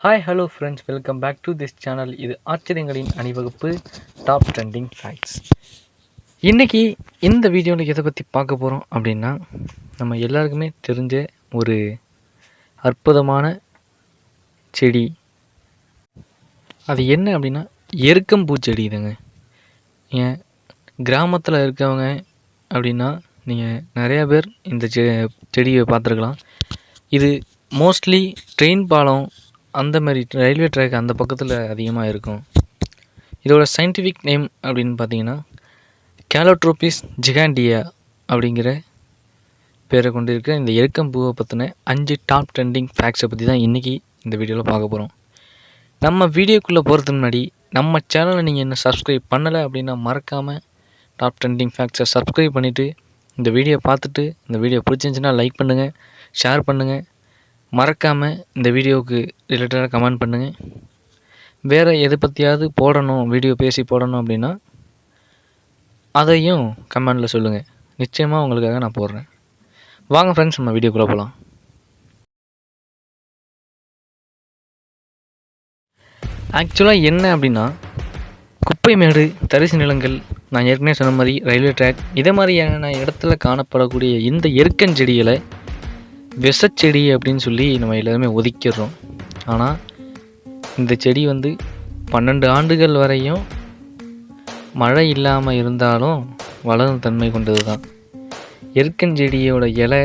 Hi hello friends, welcome back to this channel. இது ஆச்சரியங்களின் அணிவகுப்பு டாப் ட்ரெண்டிங் ஃபேக்ட்ஸ். இன்றைக்கி இந்த வீடியோவில் எதை பற்றி பார்க்க போகிறோம் அப்படின்னா, நம்ம எல்லாருக்குமே தெரிஞ்ச ஒரு அற்புதமான செடி. அது என்ன அப்படின்னா எருக்கம்பூ செடி. இதுங்க ஏன் கிராமத்தில் இருக்கவங்க அப்படின்னா நீங்கள் நிறையா பேர் இந்த செடியை பார்த்துருக்கலாம். இது மோஸ்ட்லி ட்ரெயின் பாலம் அந்த மாதிரி ரயில்வே ட்ராக் அந்த பக்கத்தில் அதிகமாக இருக்கும். இதோட சயின்டிஃபிக் நேம் அப்படின்னு பார்த்தீங்கன்னா கேலோட்ரோபிஸ் ஜிகாண்டியா அப்படிங்கிற பேரை கொண்டு இருக்கிற இந்த எருக்கம்பூவை பற்றின 5 டாப் ட்ரெண்டிங் ஃபேக்ட்ஸை பற்றி தான் இன்றைக்கி இந்த வீடியோவில் பார்க்க போகிறோம். நம்ம வீடியோக்குள்ளே போகிறதுக்கு முன்னாடி நம்ம சேனலை நீங்கள் என்ன சப்ஸ்கிரைப் பண்ணலை அப்படின்னா மறக்காமல் டாப் ட்ரெண்டிங் ஃபேக்ட்ஸை சப்ஸ்கிரைப் பண்ணிவிட்டு இந்த வீடியோ பார்த்துட்டு இந்த வீடியோ பிடிச்சிருந்துச்சின்னா லைக் பண்ணுங்கள், ஷேர் பண்ணுங்கள். மறக்காமல் இந்த வீடியோவுக்கு ரிலேட்டடாக கமெண்ட் பண்ணுங்கள். வேறு எதை பற்றியாவது போடணும், வீடியோ பேசி போடணும் அப்படின்னா அதையும் கமெண்டில் சொல்லுங்கள். நிச்சயமாக உங்களுக்காக நான் போடுறேன். வாங்க ஃப்ரெண்ட்ஸ், நம்ம வீடியோக்குள்ளே போகலாம். ஆக்சுவலாக என்ன அப்படின்னா, குப்பை மேடு, தரிசு நிலங்கள், நான் ஏற்கனவே சொன்ன மாதிரி ரயில்வே ட்ராக், இதே மாதிரியான இடத்துல காணப்படக்கூடிய இந்த எருக்கஞ்செடிகளை விஷச்செடி அப்படின்னு சொல்லி நம்ம எல்லாருமே ஒதுக்கிடுறோம். ஆனால் இந்த செடி 12 ஆண்டுகள் வரையும் மழை இல்லாமல் இருந்தாலும் வளரும் தன்மை கொண்டது தான். எருக்கஞ்செடியோட இலை,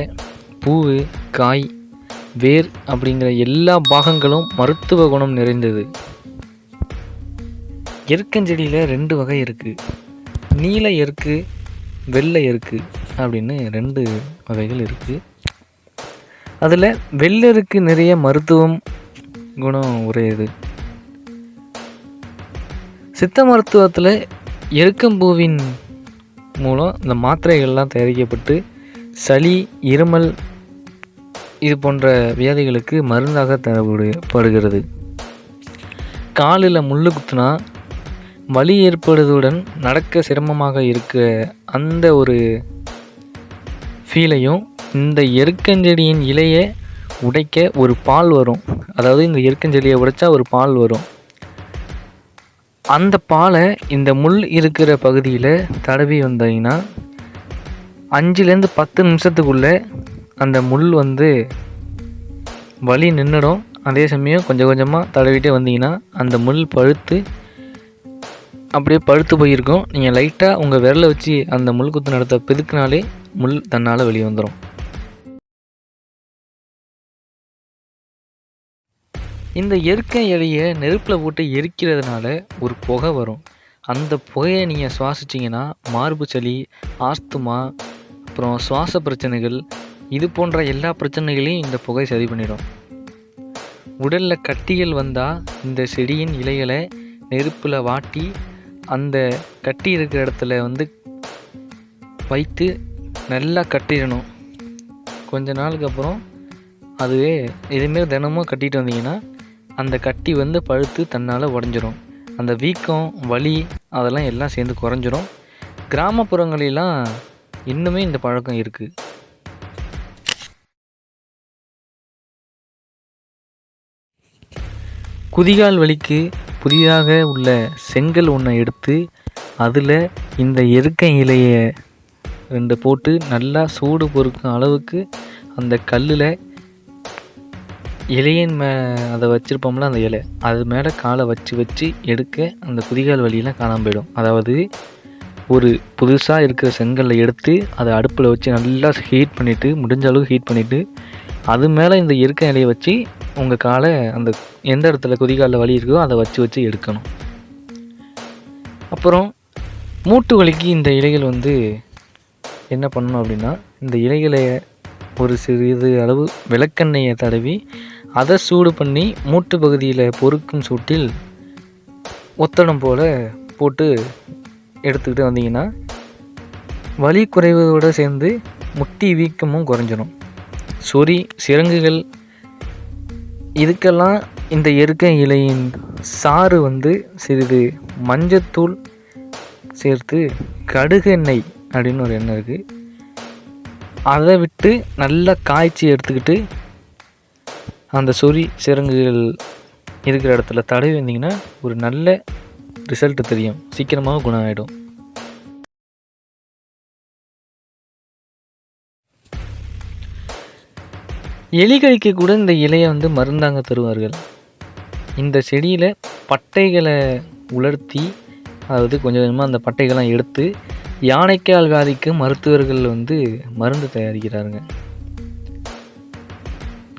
பூவு, காய், வேர் அப்படிங்கிற எல்லா பாகங்களும் மருத்துவ குணம் நிறைந்தது. எருக்கஞ்செடியில் 2 வகை இருக்குது. நீல எருக்கு, வெள்ளை எருக்கு அப்படின்னு 2 வகைகள் இருக்குது. அதில் வெள்ளருக்கு நிறைய மருத்துவம் குணம் உடையது. சித்த மருத்துவத்தில் எருக்கம்பூவின் மூலம் இந்த மாத்திரைகள்லாம் தயாரிக்கப்பட்டு சளி, இருமல் இது போன்ற வியாதிகளுக்கு மருந்தாக தரப்படுகிறது. காலில் முள் குத்துனா வலி ஏற்படுவதுடன் நடக்க சிரமமாக இருக்க அந்த ஒரு ஃபீலையும் இந்த எருக்கஞ்செடியின் இலையை உடைக்க ஒரு பால் வரும். அதாவது இந்த எருக்கஞ்செடியை உடைச்சா ஒரு பால் வரும். அந்த பாலை இந்த முள் இருக்கிற பகுதியில் தடவி வந்தீங்கன்னா 5லேருந்து 10 நிமிஷத்துக்குள்ளே அந்த முள் வலி நின்றுடும். அதே சமயம் கொஞ்சம் கொஞ்சமாக தடவிட்டே வந்தீங்கன்னா அந்த முள் அப்படியே பழுத்து போயிருக்கும். நீங்கள் லைட்டாக உங்கள் விரலை வச்சு அந்த முள் குத்து நடத்த பிதுக்குனாலே முள் தன்னால் வெளியே வந்துடும். இந்த எருக்க இலையை நெருப்பில் போட்டு எரிக்கிறதுனால ஒரு புகை வரும். அந்த புகையை நீங்கள் சுவாசிச்சிங்கன்னா மார்பு சளி, ஆஸ்துமா, அப்புறம் சுவாச பிரச்சனைகள், இது போன்ற எல்லா பிரச்சனைகளையும் இந்த புகை சரி பண்ணிடும். உடலில் கட்டிகள் வந்தால் இந்த செடியின் இலைகளை நெருப்பில் வாட்டி அந்த கட்டி இருக்கிற இடத்துல வைத்து நல்லா கட்டிடணும். கொஞ்ச நாளுக்கு அப்புறம் அதுவே இதுமாரி தினமும் கட்டிட்டு வந்தீங்கன்னா அந்த கட்டி பழுத்து தன்னால் உடஞ்சிரும். அந்த வீக்கம், வலி அதெல்லாம் எல்லாம் சேர்ந்து குறைஞ்சிரும். கிராமப்புறங்களெல்லாம் இன்னுமே இந்த பழக்கம் இருக்குது. குதிகால் வலிக்கு புதிதாக உள்ள செங்கல் ஒன்றை எடுத்து அதில் இந்த எருக்க இலையை 2 போட்டு நல்லா சூடு பொறுக்கும் அளவுக்கு அந்த கல்லில் இலையின் அதை வச்சுருப்போம்ல, அந்த இலை அது மேலே காலை வச்சு எடுக்க அந்த குதிகால் வலியெல்லாம் காணாமல் போயிடும். அதாவது ஒரு புதுசாக இருக்கிற செங்கல்லை எடுத்து அதை அடுப்பில் வச்சு நல்லா ஹீட் பண்ணிவிட்டு, முடிஞ்ச அளவுக்கு ஹீட் பண்ணிவிட்டு, அது மேலே இந்த எருக்க இலையை வச்சு உங்கள் காலை அந்த எந்த இடத்துல குதிகாலில் வலி இருக்கோ அதை வச்சு எடுக்கணும். அப்புறம் மூட்டு வலிக்கு இந்த இலைகள் என்ன பண்ணணும் அப்படின்னா, இந்த இலைகளை ஒரு சிறிது அளவு விளக்கெண்ணெயை தடவி அதை சூடு பண்ணி மூட்டு பகுதியில் பொறுக்கும் சூட்டில் ஒத்தடம் போல் போட்டு எடுத்துக்கிட்டு வந்தீங்கன்னா வலி குறைவதோடு சேர்ந்து முட்டி வீக்கமும் குறைஞ்சிடும். சொறி, சிரங்குகள் இதுக்கெல்லாம் இந்த எருக்க இலையின் சாறு சிறிது மஞ்சத்தூள் சேர்த்து கடுகு எண்ணெய் அப்படின்னு ஒரு எண்ணெய் இருக்குது, அதை விட்டு நல்லா காய்ச்சி எடுத்துக்கிட்டு அந்த சொறி, சிரங்குகள் இருக்கிற இடத்துல தடவி வந்தீங்கன்னா ஒரு நல்ல ரிசல்ட் தெரியும், சீக்கிரமாக குணம் ஆகிடும். எலிகளுக்கு கூட இந்த இலையை வந்து மருந்தாங்க தருவார்கள். இந்த செடியில் பட்டைகளை உலர்த்தி, அதாவது கொஞ்சம் கொஞ்சமாக அந்த பட்டைகள்லாம் எடுத்து யானைக்கால் வியாதிக்கு மருத்துவர்கள் வந்து மருந்து தயாரிக்கிறாருங்க.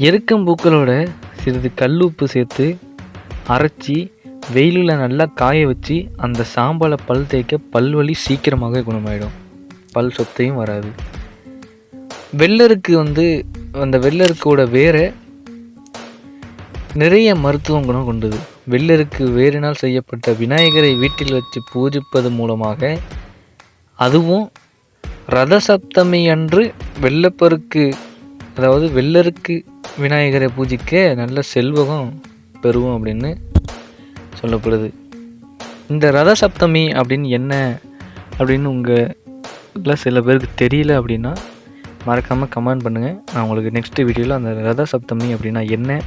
எருக்கம்பூக்களோட சிறிது கல்லுப்பு சேர்த்து அரைச்சி வெயிலில் நல்லா காய வச்சு அந்த சாம்பலை பல் தேய்க்க பல்வலி சீக்கிரமாக குணமாயிடும், பல் சொத்தையும் வராது. வெள்ளருக்கு வந்து அந்த வெள்ளருக்கோட வேரை நிறைய மருத்துவ குணம் கொண்டது. வெள்ளருக்கு வேரினால் செய்யப்பட்ட விநாயகரை வீட்டில் வச்சு பூஜிப்பது மூலமாக, அதுவும் ரத சப்தமி அன்று வெள்ளப்பருக்கு, அதாவது வெள்ளருக்கு விநாயகரை பூஜிக்க நல்ல செல்வகம் பெறுவோம் அப்படின்னு சொல்லப்படுது. இந்த ரத சப்தமி அப்படின்னு என்ன அப்படின்னு உங்களில் சில பேருக்கு தெரியல அப்படின்னா மறக்காமல் கமெண்ட் பண்ணுங்கள். நான் உங்களுக்கு நெக்ஸ்ட் வீடியோவில் அந்த ரத சப்தமி அப்படின்னா என்ன,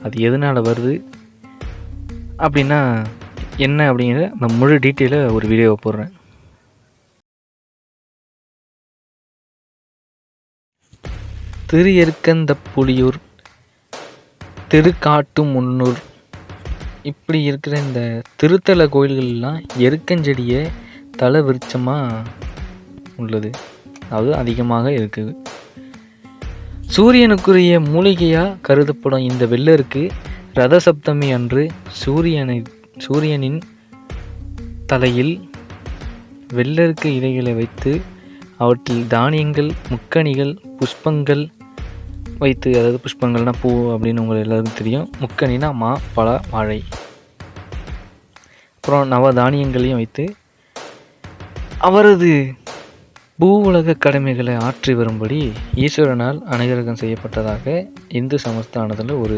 அது எதனால் வருது அப்படின்னா என்ன அப்படிங்கிற அந்த முழு டீட்டெயிலாக ஒரு வீடியோவை போடுறேன். திரு எருக்கந்தப்புலியூர், திருக்காட்டு முன்னூர், இப்படி இருக்கிற இந்த திருத்தல கோயில்கள்லாம் எருக்கஞ்செடியை தல விருட்சமாக உள்ளது, அதாவது அதிகமாக இருக்குது. சூரியனுக்குரிய மூலிகையாக கருதப்படும் இந்த வெள்ளருக்கு ரத சப்தமி அன்று சூரியனின் தலையில் வெள்ளருக்கு இலைகளை வைத்து அவற்றில் தானியங்கள், முக்கணிகள், புஷ்பங்கள் வைத்து, அதாவது புஷ்பங்கள்னால் பூ அப்படின்னு உங்களுக்கு எல்லாருக்கும் தெரியும், முக்கணினா மா, பழ, வாழை, அப்புறம் நவ தானியங்களையும் வைத்து அவரது பூ உலக கடமைகளை ஆற்றி வரும்படி ஈஸ்வரனால் அனுகிரகம் செய்யப்பட்டதாக இந்து சமஸ்தானத்தில் ஒரு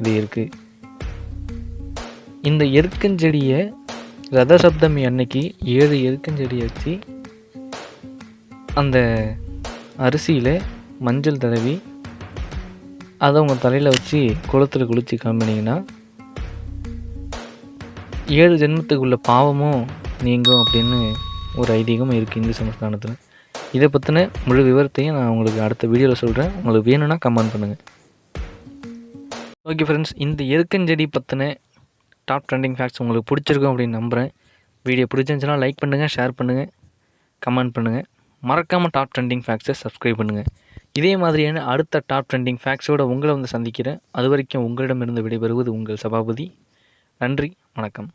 இது இருக்குது. இந்த எருக்கஞ்செடியை ரத சப்தமி அன்னைக்கு 7 எருக்கஞ்செடியை வச்சு அந்த அரிசியில் மஞ்சள் தடவி அதை உங்கள் தலையில் வச்சு குளத்தில் குளித்து கிளம்பினீங்கன்னா 7 ஜென்மத்துக்குள்ள பாவமும் நீங்கும் அப்படின்னு ஒரு ஐதீகம் இருக்குது இந்து சமஸ்தானத்தில். இதை பற்றின முழு விவரத்தையும் நான் உங்களுக்கு அடுத்த வீடியோவில் சொல்கிறேன். உங்களுக்கு வேணும்னா கமெண்ட் பண்ணுங்கள். ஓகே ஃப்ரெண்ட்ஸ், இந்த எருக்கஞ்செடி பற்றின டாப் ட்ரெண்டிங் ஃபேக்ட்ஸ் உங்களுக்கு பிடிச்சிருக்கும் அப்படின்னு நம்புகிறேன். வீடியோ பிடிச்சிருந்துச்சுன்னா லைக் பண்ணுங்கள், ஷேர் பண்ணுங்கள், கமெண்ட் பண்ணுங்கள். மறக்காமல் டாப் ட்ரெண்டிங் ஃபேக்ட்ஸை சப்ஸ்கிரைப் பண்ணுங்கள். இதே மாதிரியான அடுத்த டாப் ட்ரெண்டிங் ஃபேக்ட்ஸோடு உங்களை வந்து சந்திக்கிறேன். அது வரைக்கும் உங்களிடமிருந்து விடைபெறுவது உங்கள் சபாபதி. நன்றி, வணக்கம்.